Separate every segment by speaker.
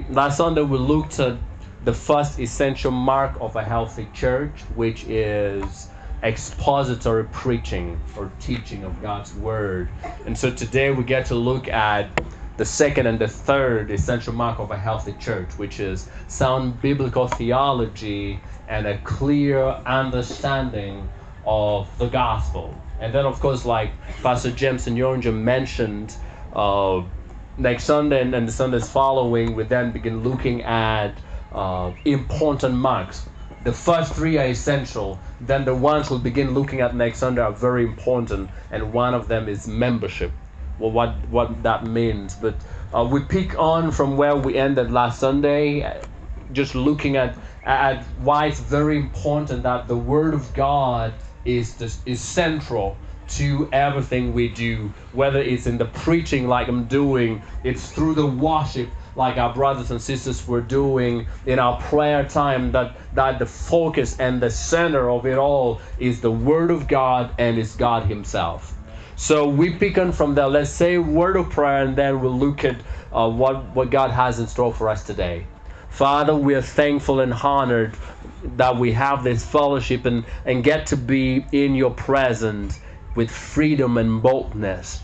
Speaker 1: last Sunday we looked at the first essential mark of a healthy church, which is expository preaching or teaching of God's word. And so today we get to look at the second and the third essential mark of a healthy church, which is sound biblical theology and a clear understanding of the gospel. And then, of course, like Pastor James and Yonja mentioned, next Sunday and the Sundays following, we then begin looking at important marks. The first three are essential. Then the ones we'll begin looking at next Sunday are very important, and one of them is membership. Well, what that means. But we pick on from where we ended last Sunday, just looking at why it's very important that the Word of God is central to everything we do, whether it's in the preaching like I'm doing, it's through the worship like our brothers and sisters were doing, in our prayer time, that the focus and the center of it all is the Word of God and it's God Himself. So we pick on from there. Let's say a word of prayer, and then we'll look at what God has in store for us today. Father, we are thankful and honored that we have this fellowship and get to be in your presence with freedom and boldness.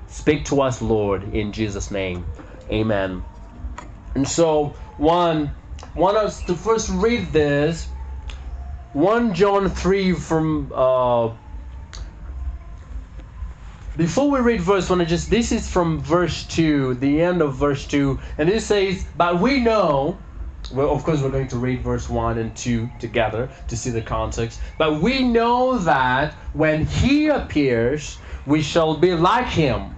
Speaker 1: Speak to us, Lord, in Jesus' name. Amen. And so, want us to first read this. 1 John 3 from... Before we read verse 1, this is from verse 2, the end of verse 2. And it says, but we know... Well, of course, we're going to read verse 1 and 2 together to see the context. But we know that when He appears, we shall be like Him,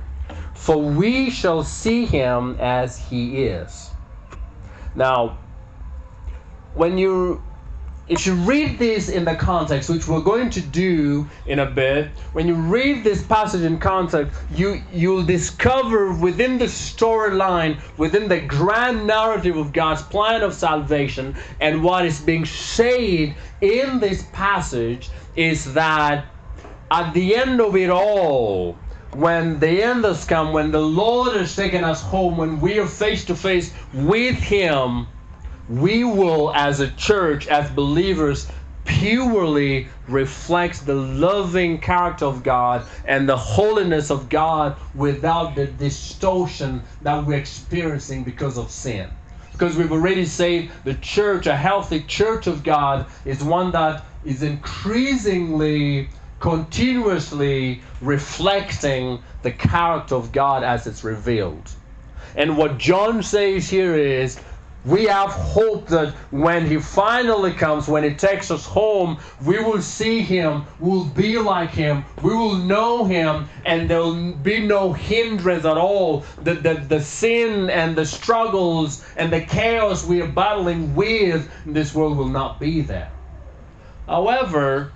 Speaker 1: for we shall see Him as He is. Now, if you read this in the context, which we're going to do in a bit, when you read this passage in context, you'll discover within the storyline, within the grand narrative of God's plan of salvation, and what is being said in this passage is that at the end of it all, when the end has come, when the Lord has taken us home, when we are face to face with Him, we will, as a church, as believers, purely reflect the loving character of God and the holiness of God without the distortion that we're experiencing because of sin. Because we've already said the church, a healthy church of God, is one that is increasingly, continuously reflecting the character of God as it's revealed. And what John says here is, we have hope that when He finally comes, when He takes us home, we will see Him, we'll be like Him, we will know Him, and there will be no hindrance at all. The sin and the struggles and the chaos we are battling with in this world will not be there. However,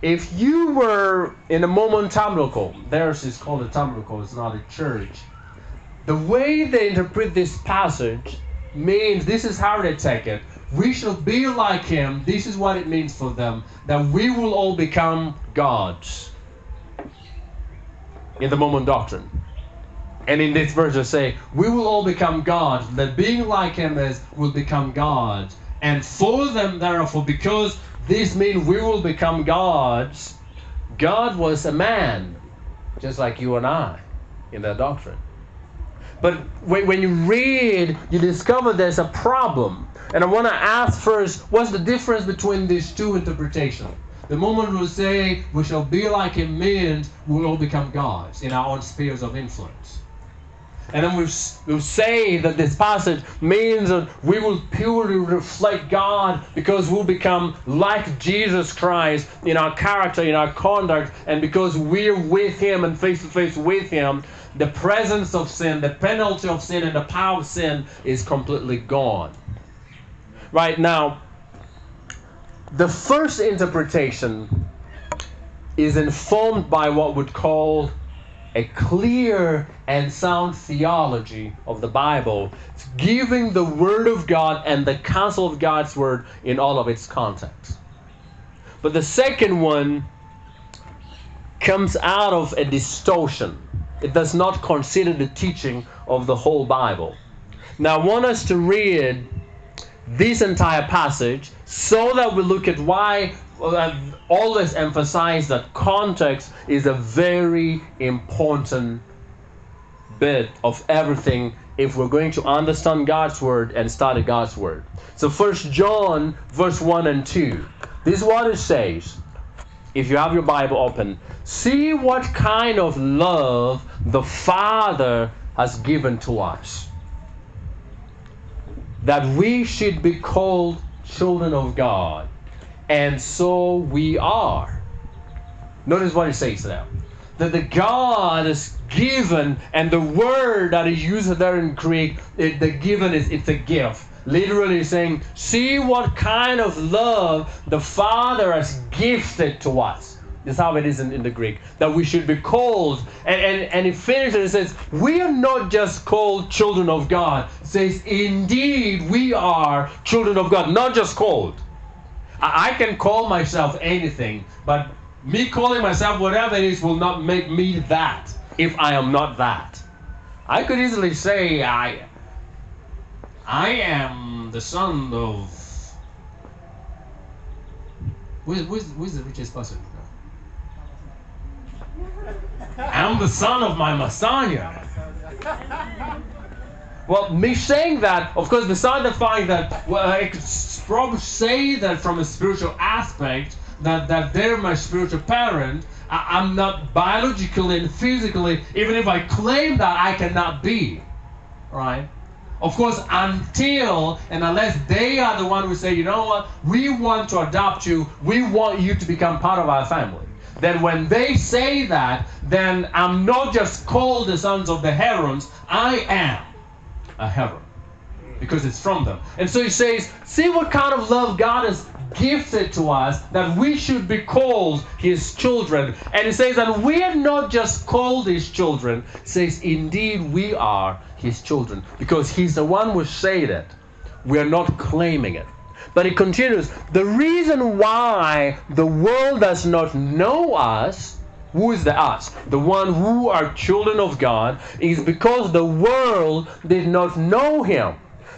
Speaker 1: if you were in a moment tabernacle, theirs is called a tabernacle, it's not a church. The way they interpret this passage means, this is how they take it, we shall be like Him. This is what it means for them, that we will all become gods in the Mormon doctrine. And in this verse they say, we will all become gods, that being like Him is, will become gods. And for them, therefore, because this means we will become gods, God was a man, just like you and I, in their doctrine. But when you read, you discover there's a problem. And I want to ask first, what's the difference between these two interpretations? The moment we say we shall be like Him means we'll all become gods in our own spheres of influence. And then we'll say that this passage means that we will purely reflect God because we'll become like Jesus Christ in our character, in our conduct, and because we're with Him and face to face with Him, the presence of sin, the penalty of sin, and the power of sin is completely gone. Right now, the first interpretation is informed by what we'd call a clear and sound theology of the Bible, giving the Word of God and the counsel of God's Word in all of its context. But the second one comes out of a distortion. It does not consider the teaching of the whole Bible. Now I want us to read this entire passage so that we look at why I've always emphasized that context is a very important bit of everything if we're going to understand God's word and study God's word. So 1 John verse 1 and 2. This is what it says. If you have your Bible open, see what kind of love the Father has given to us, that we should be called children of God. And so we are. Notice what it says there. That the God is given, and the word that is used there in Greek, the given it's a gift. Literally saying, see what kind of love the Father has gifted to us. This is how it is in the Greek, that we should be called. And it finishes, it says, we are not just called children of God. It says, indeed we are children of God, not just called. I can call myself anything, but me calling myself whatever it is will not make me that if I am not that. I could easily say, I am the son of... Who's the richest person? I'm the son of my Messiah. Well, me saying that, of course, besides the fact that I could probably say that from a spiritual aspect, that they're my spiritual parent, I'm not biologically and physically, even if I claim that, I cannot be. Right? Of course, until and unless they are the one who say, you know what, we want to adopt you, we want you to become part of our family. Then when they say that, then I'm not just called the sons of the Herons, I am a Heron. Because it's from them. And so he says, see what kind of love God has gifted to us, that we should be called his children. And he says that we are not just called his children. He says, indeed we are his children. Because he's the one who said it. We are not claiming it. But it continues, the reason why the world does not know us, who is the us? The one who are children of God, is because the world did not know him.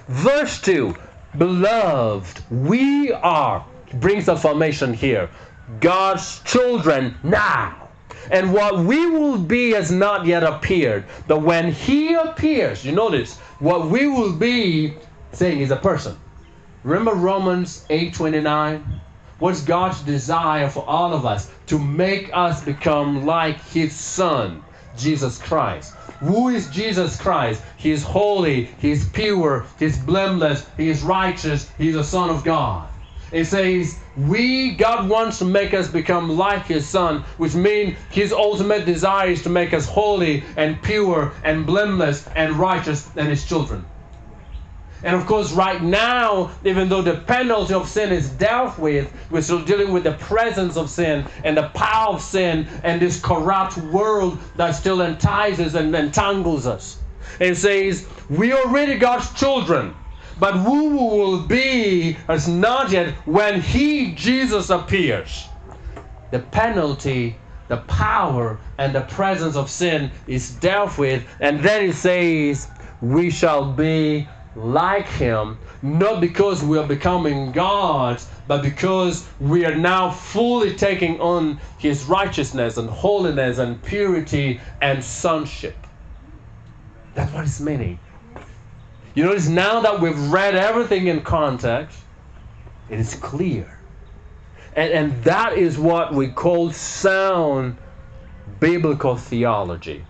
Speaker 1: Verse 2, beloved, we are, brings the formation here, God's children now. And what we will be has not yet appeared. But when he appears, you notice, what we will be, saying is a person. Remember Romans 8:29? What's God's desire for all of us? To make us become like his Son, Jesus Christ. Who is Jesus Christ? He is holy, he is pure, he is blameless, he is righteous, he is a Son of God. It says, God wants to make us become like his Son, which means his ultimate desire is to make us holy and pure and blameless and righteous and his children. And of course, right now, even though the penalty of sin is dealt with, we're still dealing with the presence of sin and the power of sin and this corrupt world that still entices and entangles us. It says, we are already God's children, but who we will be is not yet when he, Jesus, appears. The penalty, the power, and the presence of sin is dealt with. And then it says, we shall be like him, not because we are becoming gods, but because we are now fully taking on his righteousness and holiness and purity and sonship. That's what it's meaning. You notice now that we've read everything in context, it is clear. And that is what we call sound biblical theology.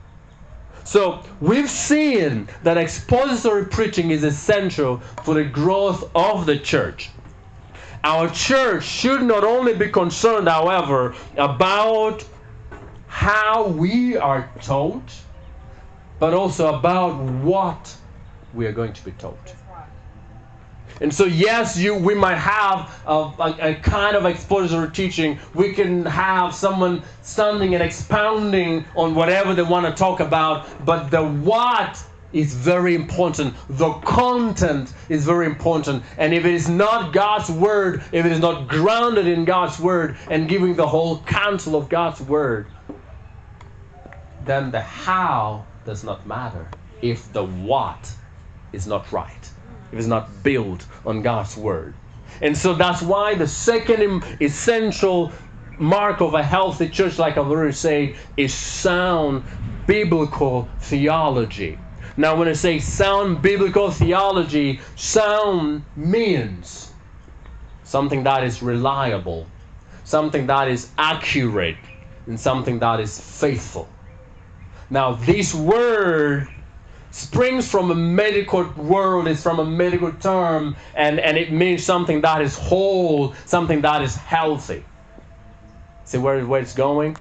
Speaker 1: So we've seen that expository preaching is essential for the growth of the church. Our church should not only be concerned, however, about how we are taught, but also about what we are going to be taught. And so yes, we might have a kind of expository teaching. We can have someone standing and expounding on whatever they want to talk about, but the what is very important. The content is very important. And if it is not God's word, if it is not grounded in God's word and giving the whole counsel of God's word, then the how does not matter if the what it's not right. If it's not built on God's word. And so that's why the second essential mark of a healthy church, like I've already said, is sound biblical theology. Now, when I say sound biblical theology, sound means something that is reliable, something that is accurate, and something that is faithful. Now, this word springs from a medical world, it's from a medical term, and it means something that is whole, something that is healthy. See where it's going?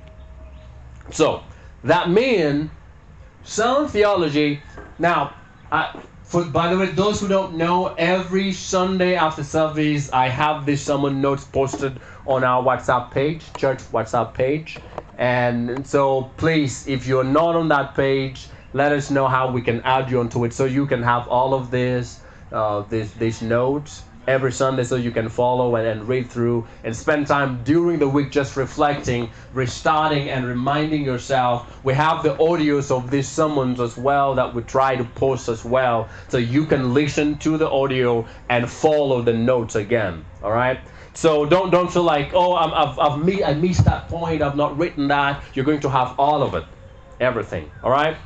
Speaker 1: So, that means sound theology. Now, by the way, those who don't know, every Sunday after service, I have this sermon notes posted on our WhatsApp page, church WhatsApp page. And so please, if you're not on that page, let us know how we can add you onto it so you can have all of these notes every Sunday, so you can follow and read through and spend time during the week just reflecting, restarting, and reminding yourself. We have the audios of these sermons as well that we try to post as well, so you can listen to the audio and follow the notes again. All right. So don't feel like, oh, I missed that point, I've not written that. You're going to have all of it, everything. All right.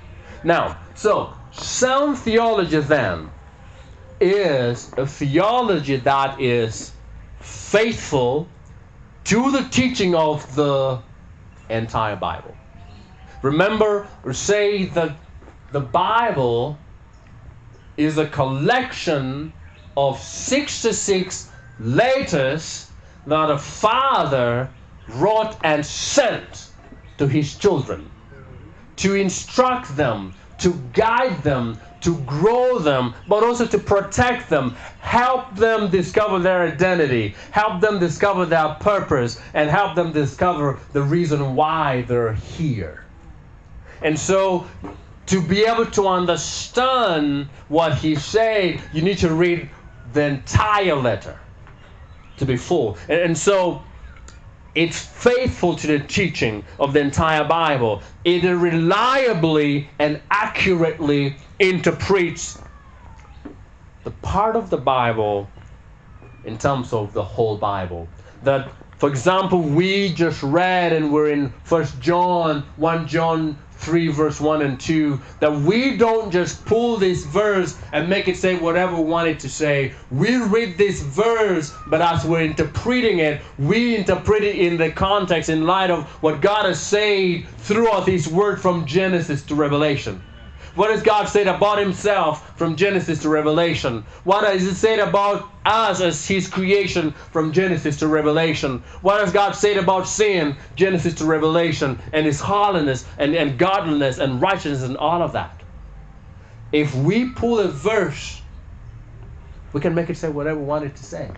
Speaker 1: Now, so sound theology then is a theology that is faithful to the teaching of the entire Bible. Remember, say that the Bible is a collection of 66 letters that a father wrote and sent to his children to instruct them, to guide them, to grow them, but also to protect them, help them discover their identity, help them discover their purpose, and help them discover the reason why they're here. And so, to be able to understand what he said, you need to read the entire letter to be full. And so, it's faithful to the teaching of the entire Bible. It reliably and accurately interprets the part of the Bible in terms of the whole Bible. That, for example, we just read, and we're in 1 John 3 verse 1 and 2, that we don't just pull this verse and make it say whatever we want it to say. We read this verse, but as we're interpreting it, we interpret it in the context, in light of what God has said throughout his word from Genesis to Revelation. What has God said about himself from Genesis to Revelation? What has he said about us as his creation from Genesis to Revelation? What has God said about sin, Genesis to Revelation, and his holiness and godliness and righteousness and all of that? If we pull a verse, we can make it say whatever we want it to say.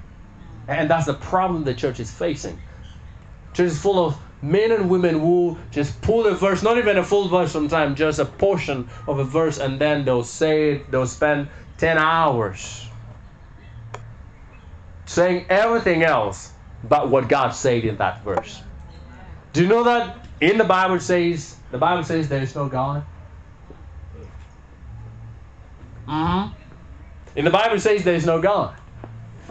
Speaker 1: And that's the problem the church is facing. Church is full of men and women who just pull a verse, not even a full verse sometimes, just a portion of a verse, and then they'll spend 10 hours saying everything else but what God said in that verse. Do you know that in the Bible says there is no God? In the Bible says there is no God.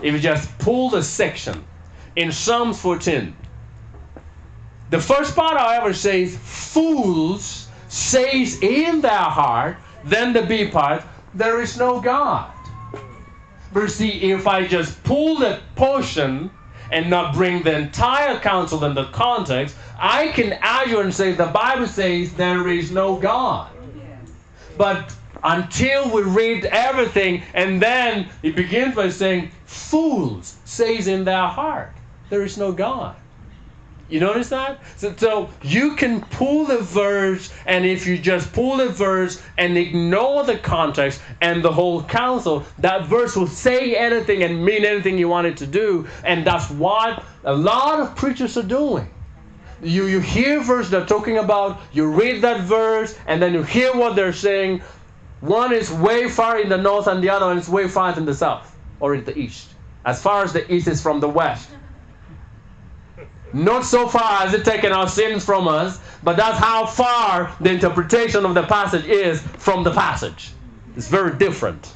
Speaker 1: If you just pull the section in Psalms 14, the first part, however, says, fools says in their heart, then the B part, there is no God. But see, if I just pull that portion and not bring the entire counsel in the context, I can argue and say the Bible says there is no God. But until we read everything, and then it begins by saying, fools says in their heart, there is no God. You notice that? So you can pull the verse, and if you just pull the verse and ignore the context and the whole counsel, that verse will say anything and mean anything you want it to do. And that's what a lot of preachers are doing. You hear a verse they're talking about, you read that verse, and then you hear what they're saying. One is way far in the north, and the other one is way far in the south or in the east. As far as the east is from the west. Not so far as it taken our sins from us, but that's how far the interpretation of the passage is from the passage. It's very different.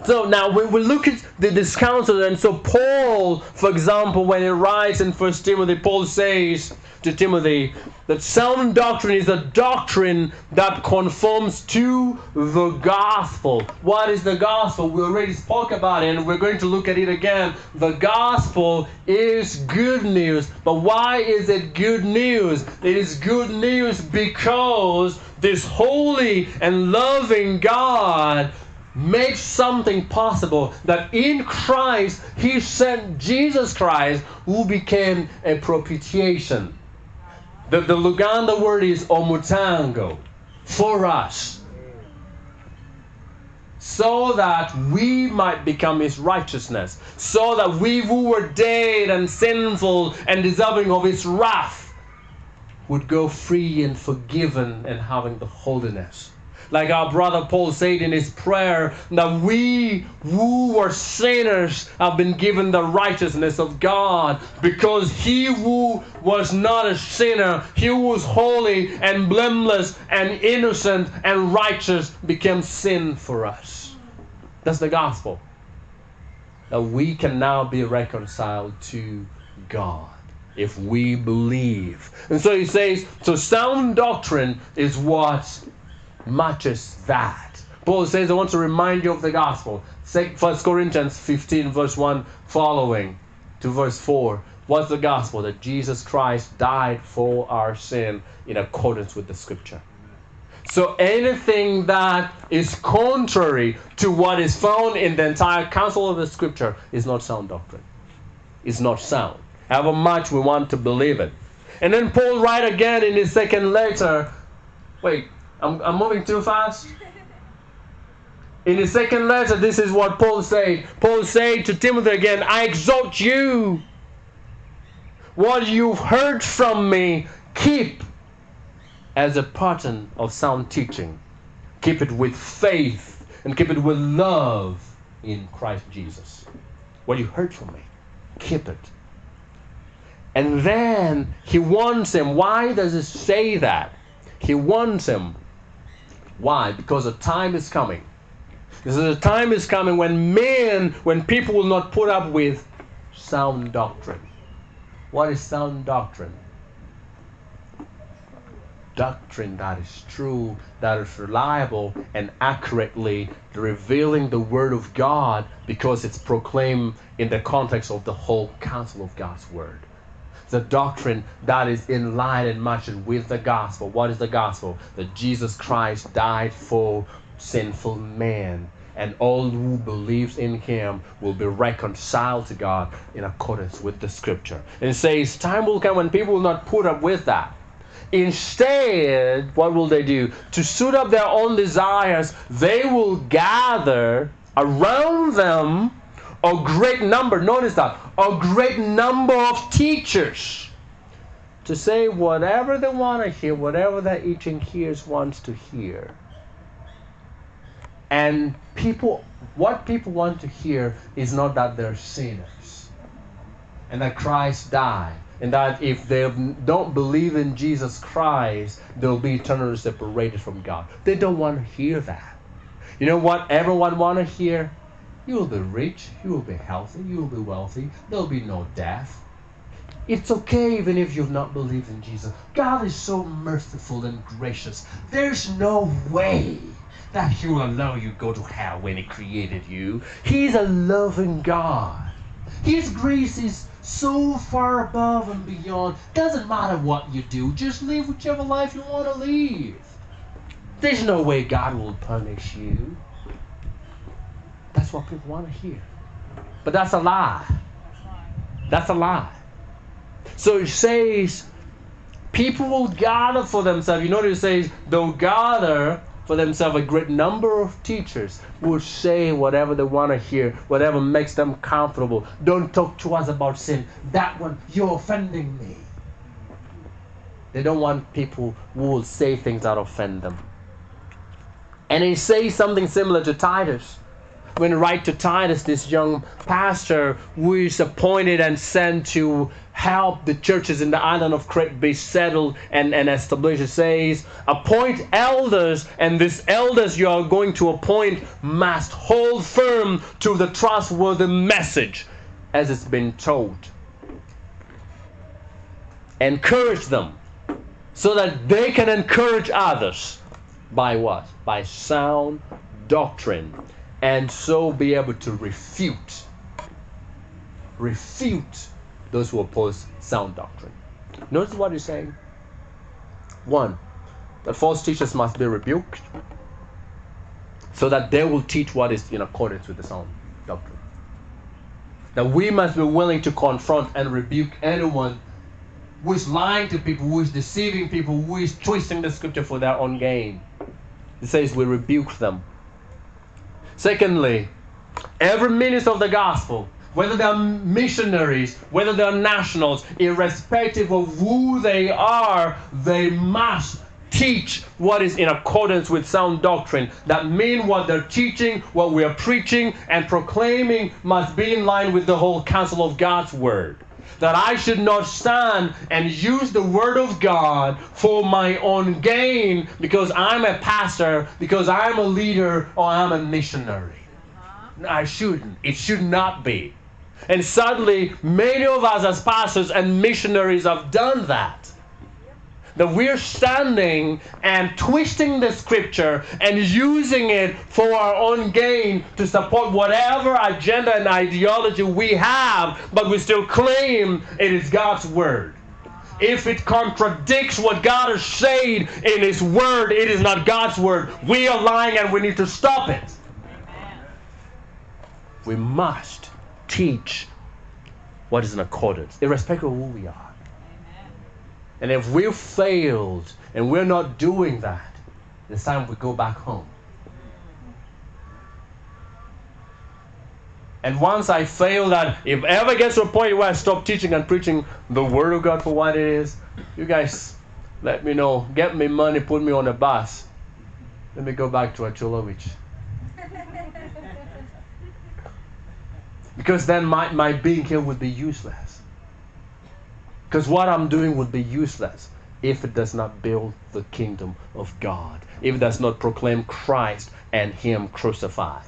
Speaker 1: So now we look at this counsel, and so Paul, for example, when he writes in 1 Timothy, Paul says to Timothy that sound doctrine is a doctrine that conforms to the gospel. What is the gospel? We already spoke about it, and we're going to look at it again. The gospel is good news. But why is it good news? It is good news because this holy and loving God made something possible, that in Christ he sent Jesus Christ, who became a propitiation. The Luganda word is omutango, for us, so that we might become his righteousness, so that we who were dead and sinful and deserving of his wrath would go free and forgiven and having the holiness. Like our brother Paul said in his prayer, that we who were sinners have been given the righteousness of God, because he who was not a sinner, he who was holy and blameless and innocent and righteous, became sin for us. That's the gospel. That we can now be reconciled to God if we believe. And so he says, so sound doctrine is what matches that. Paul says, I want to remind you of the gospel. 1 Corinthians 15 verse 1 following to verse 4. What's the gospel? That Jesus Christ died for our sin in accordance with the scripture. So anything that is contrary to what is found in the entire counsel of the scripture is not sound doctrine. It's not sound. However much we want to believe it. And then Paul writes again in his second letter. Wait, I'm moving too fast. In his second letter, this is what Paul said. Paul said to Timothy again, I exhort you, what you've heard from me, keep as a pattern of sound teaching. Keep it with faith and keep it with love in Christ Jesus. What you heard from me, keep it. And then he warns him. Why does it say that? He warns him. Why? Because a time is coming. Because a time is coming when people will not put up with sound doctrine. What is sound doctrine? Doctrine that is true, that is reliable, and accurately revealing the Word of God, because it's proclaimed in the context of the whole counsel of God's Word. The doctrine that is in line and matching with the gospel. What is the gospel? That Jesus Christ died for sinful man, and all who believes in him will be reconciled to God in accordance with the scripture. And it says time will come when people will not put up with that. Instead, what will they do? To suit up their own desires, they will gather around them a great number, notice that, a great number of teachers to say whatever they want to hear, whatever their itching ears wants to hear. And what people want to hear is not that they're sinners and that Christ died, and that if they don't believe in Jesus Christ, they'll be eternally separated from God. They don't want to hear that. You know what everyone want to hear? You will be rich, you will be healthy, you will be wealthy, there will be no death. It's okay even if you've not believed in Jesus. God is so merciful and gracious. There's no way that he will allow you to go to hell when he created you. He's a loving God. His grace is so far above and beyond. Doesn't matter what you do, just live whichever life you want to live. There's no way God will punish you. That's what people want to hear. But that's a lie. That's a lie. So it says, people will gather for themselves. You notice it says, they'll gather for themselves a great number of teachers who will say whatever they want to hear, whatever makes them comfortable. Don't talk to us about sin. That one, you're offending me. They don't want people who will say things that offend them. And he says something similar to Titus. When he writes to Titus, this young pastor who is appointed and sent to help the churches in the island of Crete be settled and established. It says, appoint elders, and these elders you are going to appoint must hold firm to the trustworthy message as it's been told. Encourage them so that they can encourage others. By what? By sound doctrine. And so be able to refute those who oppose sound doctrine. Notice what he's saying. One, that false teachers must be rebuked so that they will teach what is in accordance with the sound doctrine. That we must be willing to confront and rebuke anyone who is lying to people, who is deceiving people, who is twisting the scripture for their own gain. It says we rebuke them. Secondly, every minister of the gospel, whether they are missionaries, whether they are nationals, irrespective of who they are, they must teach what is in accordance with sound doctrine. That means what they're teaching, what we are preaching and proclaiming must be in line with the whole counsel of God's word. That I should not stand and use the word of God for my own gain because I'm a pastor, because I'm a leader, or I'm a missionary. I shouldn't. It should not be. And sadly, many of us as pastors and missionaries have done that. That we're standing and twisting the scripture and using it for our own gain to support whatever agenda and ideology we have, but we still claim it is God's word. If it contradicts what God has said in His word, it is not God's word. We are lying and we need to stop it. Amen. We must teach what is in accordance, irrespective of who we are. And if we've failed and we're not doing that, it's time we go back home. And once I fail that, if ever gets to a point where I stop teaching and preaching the Word of God for what it is, you guys let me know. Get me money, put me on a bus. Let me go back to Achulovich. Because then my being here would be useless. Because what I'm doing would be useless if it does not build the kingdom of God, if it does not proclaim Christ and Him crucified.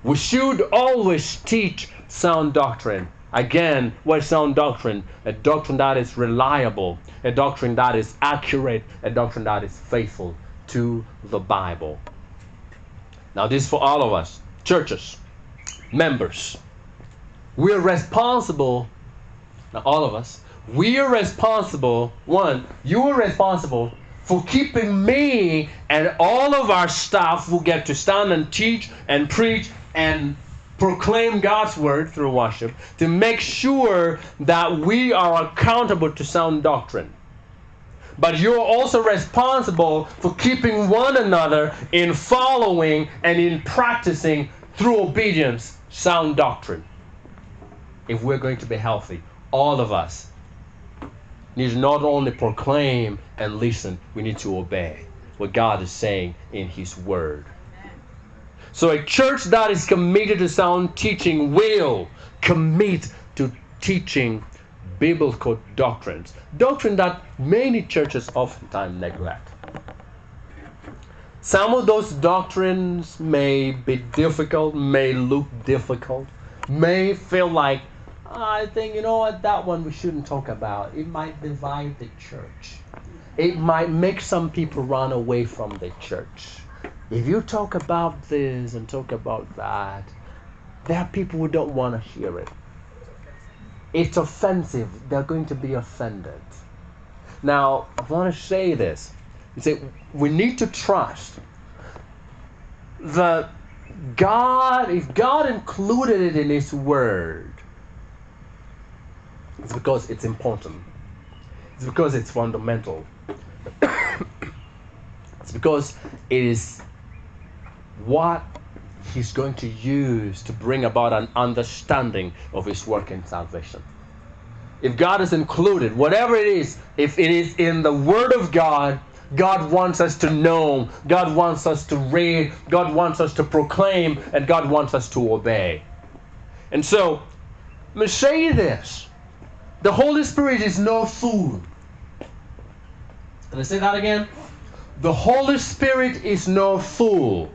Speaker 1: We should always teach sound doctrine. Again, what is sound doctrine? A doctrine that is reliable, a doctrine that is accurate, a doctrine that is faithful to the Bible. Now, this is for all of us, churches, members. We're responsible. Now, all of us, we are responsible. One, you are responsible for keeping me and all of our staff who get to stand and teach and preach and proclaim God's word through worship, to make sure that we are accountable to sound doctrine. But you're also responsible for keeping one another in following and in practicing through obedience sound doctrine. If we're going to be healthy, all of us need to not only proclaim and listen, we need to obey what God is saying in His Word. So a church that is committed to sound teaching will commit to teaching biblical doctrines. Doctrine that many churches oftentimes neglect. Some of those doctrines may be difficult, may look difficult, may feel like, I think, you know what, that one we shouldn't talk about. It might divide the church. It might make some people run away from the church. If you talk about this and talk about that, there are people who don't want to hear it. It's offensive. They're going to be offended. Now, I want to say this. You say, we need to trust that God, if God included it in His Word, it's because it's important. It's because it's fundamental. It's because it is what He's going to use to bring about an understanding of His work in salvation. If God is included, whatever it is, if it is in the Word of God, God wants us to know, God wants us to read, God wants us to proclaim, and God wants us to obey. And so, me say this. The Holy Spirit is no fool. Can I say that again? The Holy Spirit is no fool.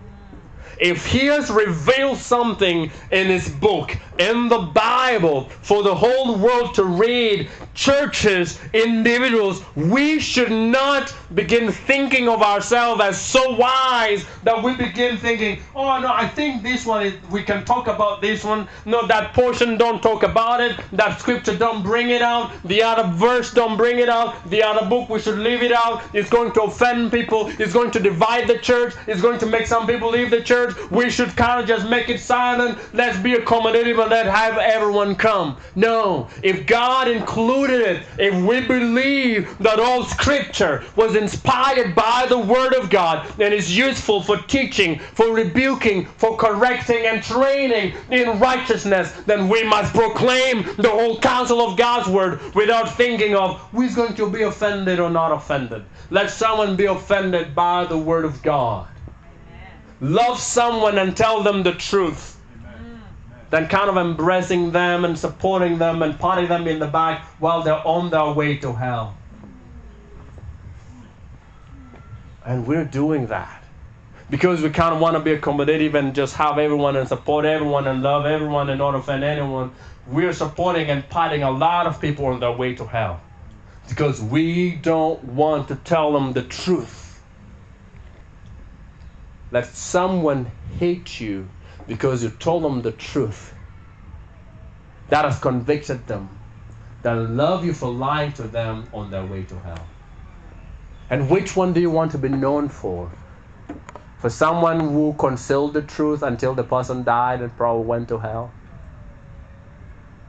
Speaker 1: If He has revealed something in His book, in the Bible, for the whole world to read, churches, individuals, we should not begin thinking of ourselves as so wise that we begin thinking, oh no, I think this one, we can talk about this one. No, that portion, don't talk about it. That scripture, don't bring it out. The other verse, don't bring it out. The other book, we should leave it out. It's going to offend people. It's going to divide the church. It's going to make some people leave the church. We should kind of just make it silent. Let's be accommodative and let have everyone come. No, if God included it, if we believe that all scripture was inspired by the Word of God and is useful for teaching, for rebuking, for correcting and training in righteousness, then we must proclaim the whole counsel of God's Word without thinking of who's going to be offended or not offended. Let someone be offended by the Word of God. Love someone and tell them the truth. Than kind of embracing them and supporting them and patting them in the back while they're on their way to hell. And we're doing that because we kind of want to be accommodative and just have everyone and support everyone and love everyone and not offend anyone. We're supporting and patting a lot of people on their way to hell because we don't want to tell them the truth. Let someone hate you because you told them the truth. That has convicted them. They love you for lying to them on their way to hell. And which one do you want to be known for? For someone who concealed the truth until the person died and probably went to hell?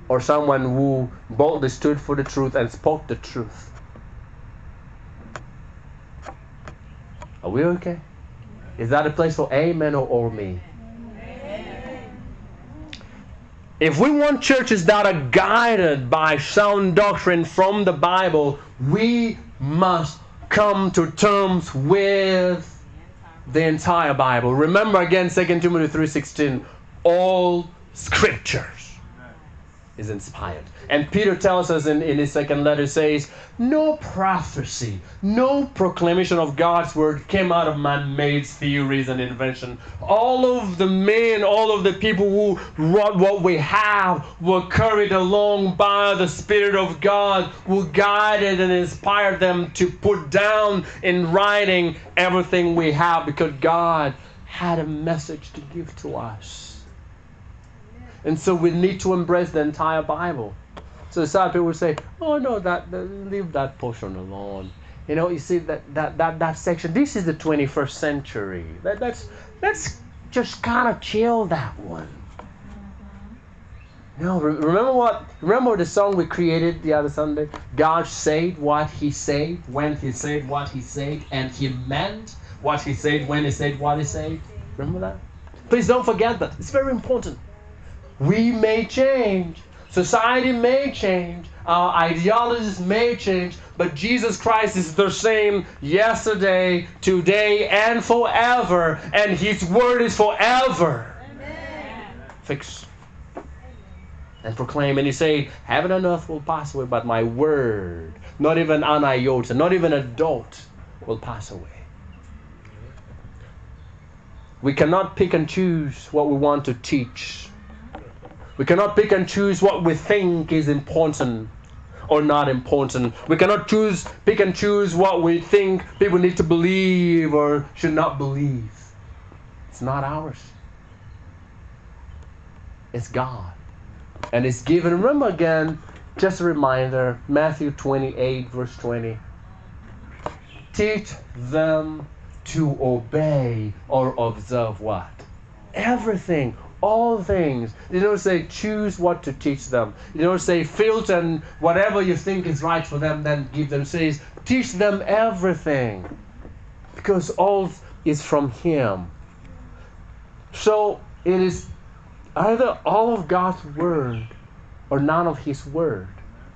Speaker 1: Or someone who boldly stood for the truth and spoke the truth? Are we okay? Is that a place for amen or me? If we want churches that are guided by sound doctrine from the Bible, we must come to terms with the entire Bible. Remember again 2 Timothy 3:16, all scriptures is inspired. And Peter tells us in his second letter, says, no prophecy, no proclamation of God's word came out of man-made theories and invention. All of the men, all of the people who wrote what we have were carried along by the Spirit of God, who guided and inspired them to put down in writing everything we have because God had a message to give to us. And so we need to embrace the entire Bible. So some people will say, oh no, leave that portion alone. You know, you see that section, this is the 21st century. Let's just kind of chill that one. No, remember the song we created the other Sunday? God said what He said, when He said what He said, and He meant what He said, when He said what He said. Remember that? Please don't forget that. It's very important. We may change. Society may change. Our ideologies may change. But Jesus Christ is the same yesterday, today, and forever. And His word is forever. Amen. Fix and proclaim. And He said, heaven and earth will pass away, but my word, not even an iota, not even a dot, will pass away. We cannot pick and choose what we want to teach. We cannot pick and choose what we think is important or not important. We cannot pick and choose what we think people need to believe or should not believe. It's not ours. It's God. And it's given. Remember again, just a reminder, Matthew 28, verse 20. Teach them to obey or observe what? Everything. All things. You don't say choose what to teach them. You don't say filter and whatever you think is right for them, then give them. It says teach them everything. Because all is from Him. So it is either all of God's word or none of His word.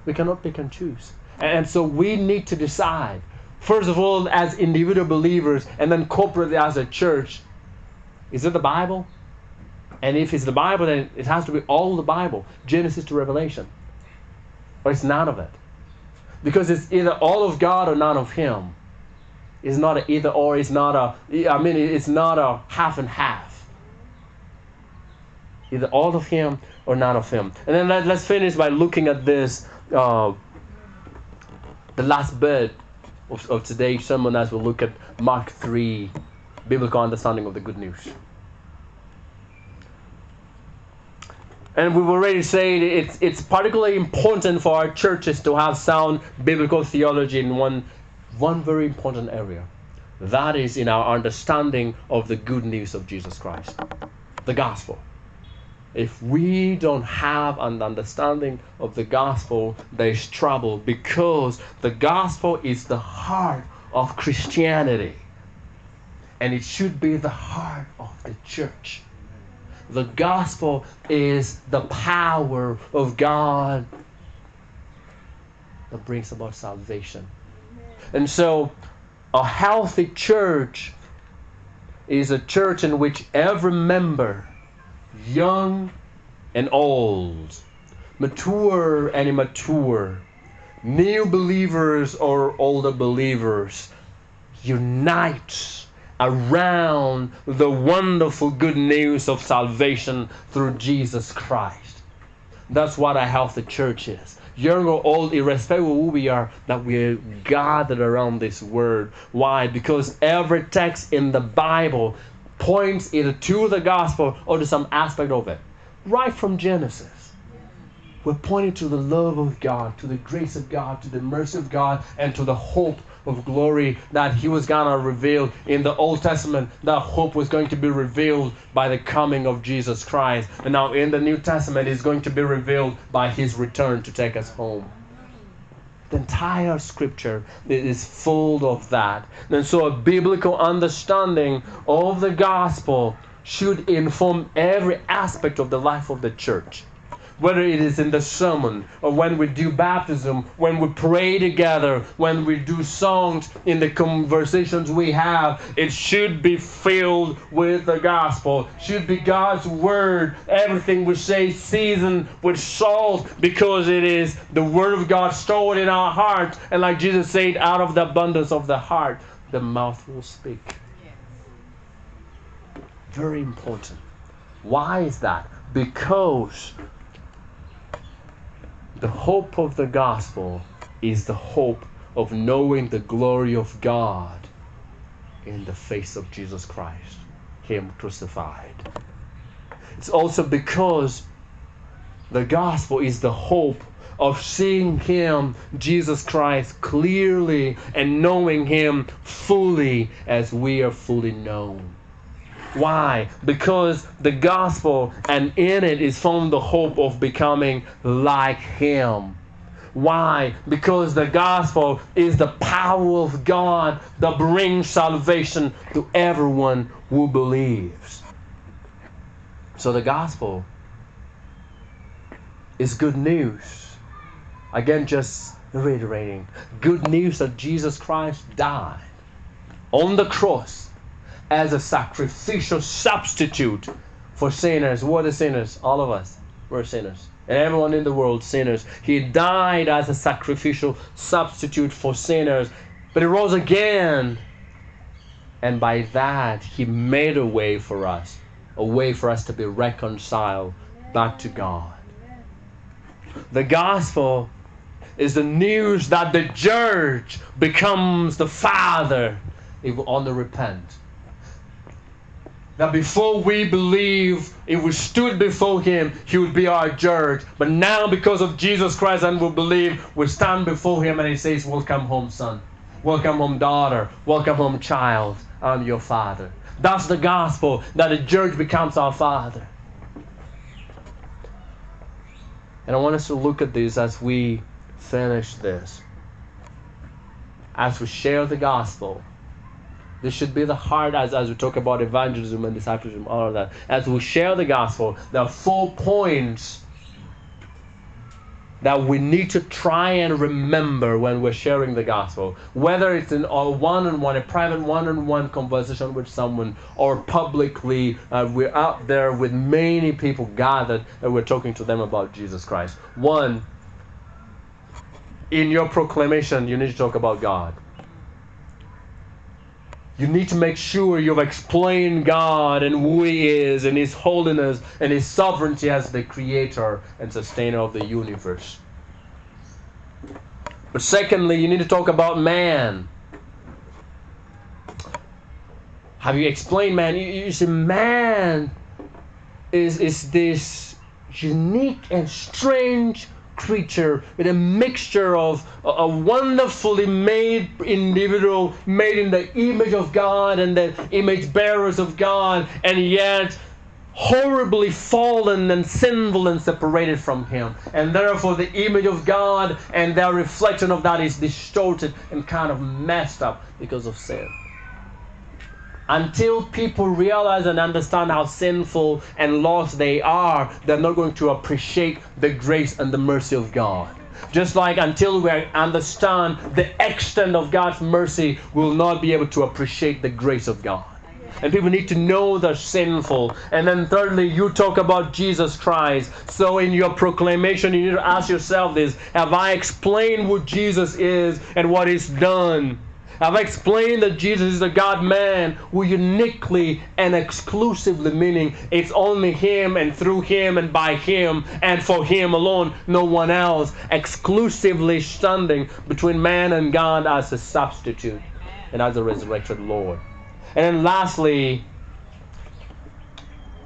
Speaker 1: We cannot pick and choose. And so we need to decide. First of all, as individual believers and then corporately as a church. Is it the Bible? And if it's the Bible, then it has to be all the Bible, Genesis to Revelation. Or it's none of it. Because it's either all of God or none of Him. It's not an either or, it's not it's not a half and half. Either all of Him or none of Him. And then let's finish by looking at this, the last bit of today's sermon, as we look at Mark 3, biblical understanding of the good news. And we've already said it's particularly important for our churches to have sound biblical theology in one very important area. That is in our understanding of the good news of Jesus Christ, the gospel. If we don't have an understanding of the gospel, there is trouble, because the gospel is the heart of Christianity. And it should be the heart of the church. The gospel is the power of God that brings about salvation. And so, a healthy church is a church in which every member, young and old, mature and immature, new believers or older believers, unites around the wonderful good news of salvation through Jesus Christ. That's what a healthy church is. Young or old, irrespective of who we are, that we're gathered around this word. Why? Because every text in the Bible points either to the gospel or to some aspect of it. Right from Genesis, we're pointing to the love of God, to the grace of God, to the mercy of God, and to the hope of glory that He was going to reveal in the Old Testament. That hope was going to be revealed by the coming of Jesus Christ. And now in the New Testament, it's going to be revealed by His return to take us home. The entire Scripture is full of that. And so a biblical understanding of the gospel should inform every aspect of the life of the church. Whether it is in the sermon, or when we do baptism, when we pray together, when we do songs, in the conversations we have, it should be filled with the gospel. Should be God's word. Everything we say seasoned with salt, because it is the word of God stored in our hearts. And like Jesus said, out of the abundance of the heart, the mouth will speak. Very important. Why is that? Because the hope of the gospel is the hope of knowing the glory of God in the face of Jesus Christ, Him crucified. It's also because the gospel is the hope of seeing Him, Jesus Christ, clearly and knowing Him fully as we are fully known. Why? Because the gospel, and in it is found the hope of becoming like Him. Why? Because the gospel is the power of God that brings salvation to everyone who believes. So the gospel is good news. Again, just reiterating, good news that Jesus Christ died on the cross as a sacrificial substitute for sinners. What are sinners? All of us. We're sinners. And everyone in the world, sinners. He died as a sacrificial substitute for sinners. But He rose again. And by that, He made a way for us to be reconciled back to God. The gospel is the news that the church becomes the Father if we only repent. That before we believe, if we stood before Him, He would be our judge. But now, because of Jesus Christ and we believe, we stand before Him and He says, welcome home, son. Welcome home, daughter. Welcome home, child. I'm your Father. That's the gospel, that the church becomes our Father. And I want us to look at this as we finish this. As we share the gospel, this should be the heart as we talk about evangelism and discipleship, all of that. As we share the gospel, there are 4 points that we need to try and remember when we're sharing the gospel, whether it's in a one-on-one, a private one-on-one conversation with someone, or publicly, we're out there with many people gathered and we're talking to them about Jesus Christ. One, in your proclamation, you need to talk about God. You need to make sure you've explained God and who He is and His holiness and His sovereignty as the creator and sustainer of the universe. But secondly, you need to talk about man. Have you explained man? You see, man is this unique and strange creature with a mixture of a wonderfully made individual, made in the image of God and the image bearers of God, and yet horribly fallen and sinful and separated from Him. And therefore the image of God and their reflection of that is distorted and kind of messed up because of sin. Until people realize and understand how sinful and lost they are, they're not going to appreciate the grace and the mercy of God. Just like until we understand the extent of God's mercy, we'll not be able to appreciate the grace of God. And people need to know they're sinful. And then thirdly, you talk about Jesus Christ. So in your proclamation, you need to ask yourself this: have I explained who Jesus is and what He's done? Have I explained that Jesus is the God-man who uniquely and exclusively, meaning it's only Him and through Him and by Him and for Him alone, no one else, exclusively standing between man and God as a substitute and as a resurrected Lord. And then lastly,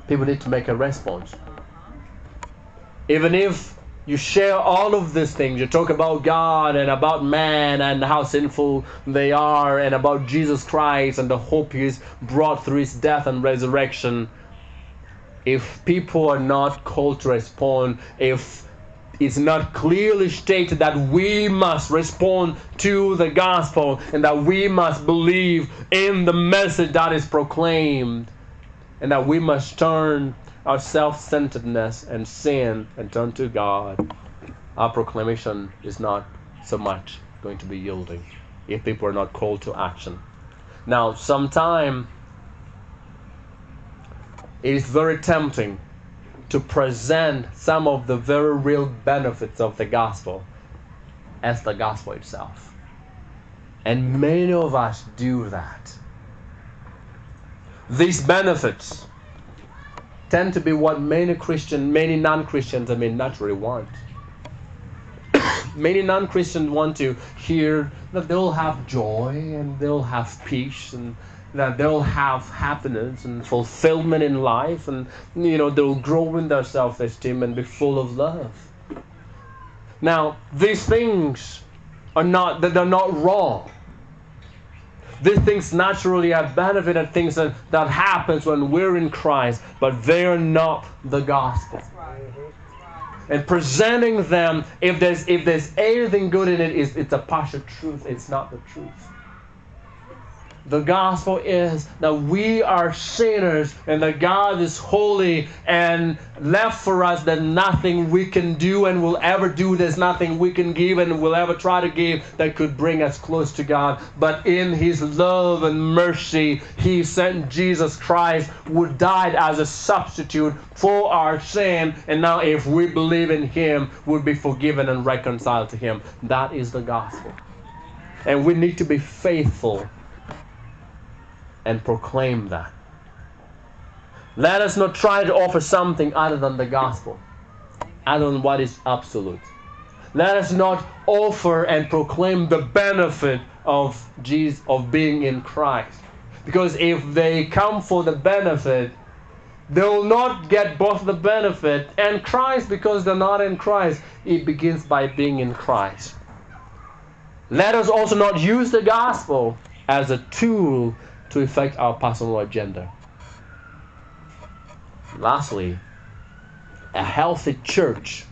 Speaker 1: people need to make a response. Even if you share all of these things, you talk about God and about man and how sinful they are, and about Jesus Christ and the hope He's brought through His death and resurrection. If people are not called to respond, if it's not clearly stated that we must respond to the gospel and that we must believe in the message that is proclaimed, and that we must turn our self-centeredness and sin and turn to God, our proclamation is not so much going to be yielding if people are not called to action. Now, sometimes it is very tempting to present some of the very real benefits of the gospel as the gospel itself. And many of us do that. These benefits tend to be what many non-Christians, naturally want. Many non-Christians want to hear that they'll have joy and they'll have peace and that they'll have happiness and fulfillment in life, and they'll grow in their self-esteem and be full of love. Now, these things they're not wrong. These things naturally have benefit and things that happens when we're in Christ, but they are not the gospel. And presenting them, if there's anything good in it, it's a partial truth. It's not the truth. The gospel is that we are sinners and that God is holy, and left for us that nothing we can do and will ever do, there's nothing we can give and will ever try to give that could bring us close to God. But in His love and mercy, He sent Jesus Christ, who died as a substitute for our sin, and now if we believe in Him, we'll be forgiven and reconciled to Him. That is the gospel. And we need to be faithful and proclaim that. Let us not try to offer something other than the gospel, other than what is absolute. Let us not offer and proclaim the benefit of Jesus, of being in Christ. Because if they come for the benefit, they will not get both the benefit and Christ, because they're not in Christ. It begins by being in Christ. Let us also not use the gospel as a tool to effect our personal agenda. Lastly, a healthy church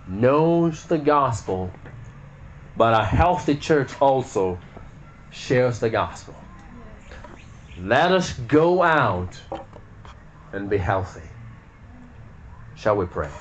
Speaker 1: knows the gospel, but a healthy church also shares the gospel. Let us go out and be healthy. Shall we pray?